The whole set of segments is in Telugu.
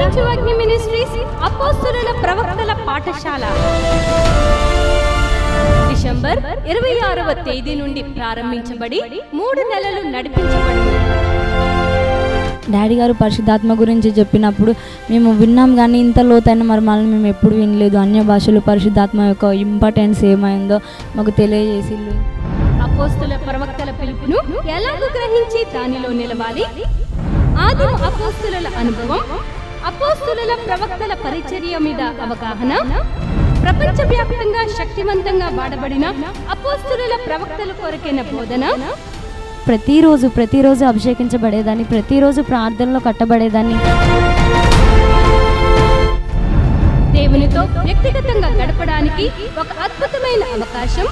దహించు అగ్ని మినిస్ట్రీస్ అపోస్తలుల ప్రవక్తల పాఠశాల డిసెంబర్ 26వ తేదీ నుండి ప్రారంభించబడి 3 నెలలు నడిపించబడింది. డాడీ గారు పరిశుద్ధాత్మ గురించి చెప్పినప్పుడు మేము విన్నాం, కానీ ఇంత లోతైన మర్మాలను మేము ఎప్పుడు వినలేదు. అన్య భాషలు పరిశుద్ధాత్మ యొక్క ఇంపార్టెన్స్ ఏమైందో మాకు తెలియజేసి అపోస్తలుల ప్రవక్తల పిలుపును ఎలాగ గ్రహించి దానిలో నిలవాలి, ఆదిమ అపోస్తలుల అనుభవం, అపోస్తలుల ప్రవక్తల పరిచర్య మీద అవగాహన, ప్రపంచవ్యాప్తంగా శక్తివంతంగా వాడబడిన అపోస్తలుల ప్రవక్తల కొరకైన బోధన, ప్రతిరోజు అభిషేకించబడేదాన్ని, ప్రతిరోజు ప్రార్థనలో కట్టబడేదాన్ని, దేవునితో వ్యక్తిగతంగా గడపడానికి ఒక అద్భుతమైన అవకాశం,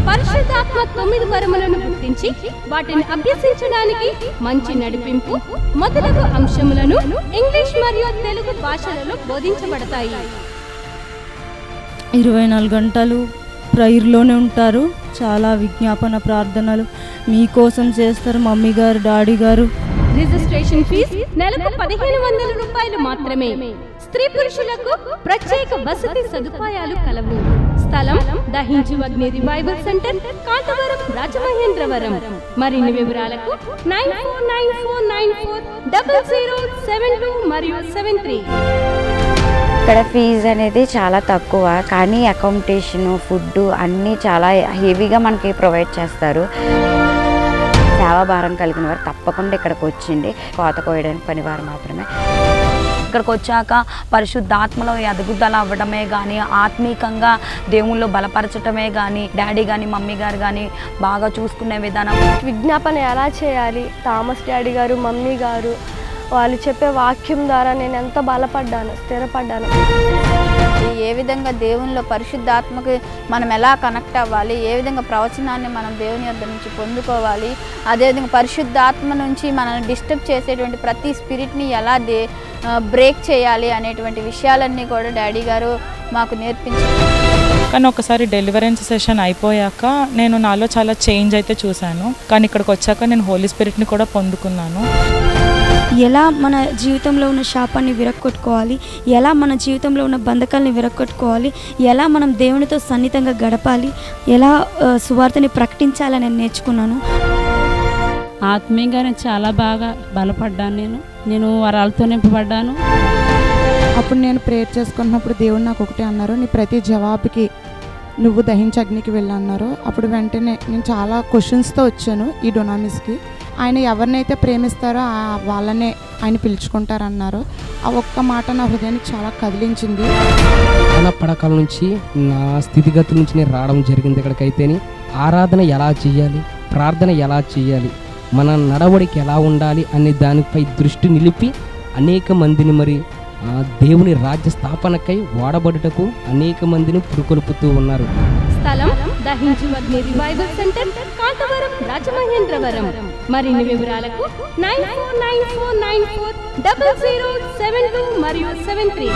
పరిశుద్ధాత్మ 9 వరములను గుర్తించి వాటిని అభ్యసించడానికి మంచి నడిపింపు మొదలగు అంశములను ఇంగ్లీష్ మరియు తెలుగు భాషలలో బోధించబడతాయి. 24 గంటలు ప్రేయర్లోనే ఉంటారు. చాలా విజ్ఞాపన ప్రార్థనలు మీకోసం చేస్తారు మమ్మీ గారు, డాడీ గారు. రిజిస్ట్రేషన్ ఫీజు నెలకు 1500 రూపాయలు మాత్రమే. స్త్రీ పురుషులకు ప్రత్యేక వసతి సదుపాయాలు కలవు. స్థలం దహించు అగ్ని రివైవల్ సెంటర్, కాంతవరం, రాజమహేంద్రవరం. మరిన్ని వివరాలకు 9494940072 మరియు 73. ఇక్కడ ఫీజు అనేది చాలా తక్కువ, కానీ అకామిడేషన్, ఫుడ్ అన్నీ చాలా హెవీగా మనకి ప్రొవైడ్ చేస్తారు. సేవాభారం కలిగిన వారు తప్పకుండా ఇక్కడికి వచ్చిండి. కోత కోయడానికి పనివారు మాత్రమే. ఇక్కడికి వచ్చాక పరిశుద్ధాత్మలో ఎదుగుదల అవ్వడమే కానీ, ఆత్మీకంగా దేవుళ్ళు బలపరచడమే కానీ, డాడీ కానీ మమ్మీ గారు కానీ బాగా చూసుకునే విధానం, విజ్ఞాపన ఎలా చేయాలి, థామస్ డాడీ గారు, మమ్మీ గారు వాళ్ళు చెప్పే వాక్యం ద్వారా నేను ఎంత బలపడ్డాను, స్థిరపడ్డాను. ఏ విధంగా దేవునిలో పరిశుద్ధాత్మకి మనం ఎలా కనెక్ట్ అవ్వాలి, ఏ విధంగా ప్రవచనాన్ని మనం దేవుని యొద్ద నుంచి పొందుకోవాలి, అదేవిధంగా పరిశుద్ధాత్మ నుంచి మనల్ని డిస్టర్బ్ చేసేటువంటి ప్రతి స్పిరిట్ని ఎలా బ్రేక్ చేయాలి అనేటువంటి విషయాలన్నీ కూడా డాడీ గారు మాకు నేర్పించారు. కానీ ఒకసారి డెలివరెన్స్ సెషన్ అయిపోయాక నేను నాలో చాలా చేంజ్ అయితే చూశాను. కానీ ఇక్కడికి వచ్చాక నేను హోలీ స్పిరిట్ని కూడా పొందుకున్నాను. ఎలా మన జీవితంలో ఉన్న శాపాన్ని విరక్కొట్టుకోవాలి, ఎలా మన జీవితంలో ఉన్న బంధకాలని విరక్కొట్టుకోవాలి, ఎలా మనం దేవునితో సన్నిహితంగా గడపాలి, ఎలా సువార్తని ప్రకటించాలని నేను నేర్చుకున్నాను. ఆత్మీయంగా నేను చాలా బాగా బలపడ్డాను. నేను వరాలతో నింపబడ్డాను. అప్పుడు నేను ప్రేయర్ చేసుకున్నప్పుడు దేవుడు నాకు ఒకటే అన్నారు, నీ ప్రతి జవాబుకి నువ్వు దహించి అగ్నికి వెళ్ళన్నారు. అప్పుడు వెంటనే నేను చాలా క్వశ్చన్స్తో వచ్చాను ఈ డొనామిస్కి. ఆయన ఎవరినైతే ప్రేమిస్తారో వాళ్ళనే ఆయన పిలుచుకుంటారన్నారు. ఆ ఒక్క మాట నా హృదయానికి చాలా కదిలించింది. నా పడకల నుంచి, నా స్థితిగతుల నుంచి నేను రావడం జరిగింది. ఇక్కడికైతేని ఆరాధన ఎలా చేయాలి, ప్రార్థన ఎలా చేయాలి, మన నడవడికి ఎలా ఉండాలి అనే దానిపై దృష్టి నిలిపి అనేక మందిని మరి దేవుని రాజ్య స్థాపనకై వాడబడుటకు అనేక మందిని పురుకొల్పుతూ ఉన్నారు. స్థలం దహించు అగ్ని రివైవల్ సెంటర్, కాంతవరం, రాజమహేంద్రవరం. మరిన్ని వివరాలకు 9494940072 మరియు 73.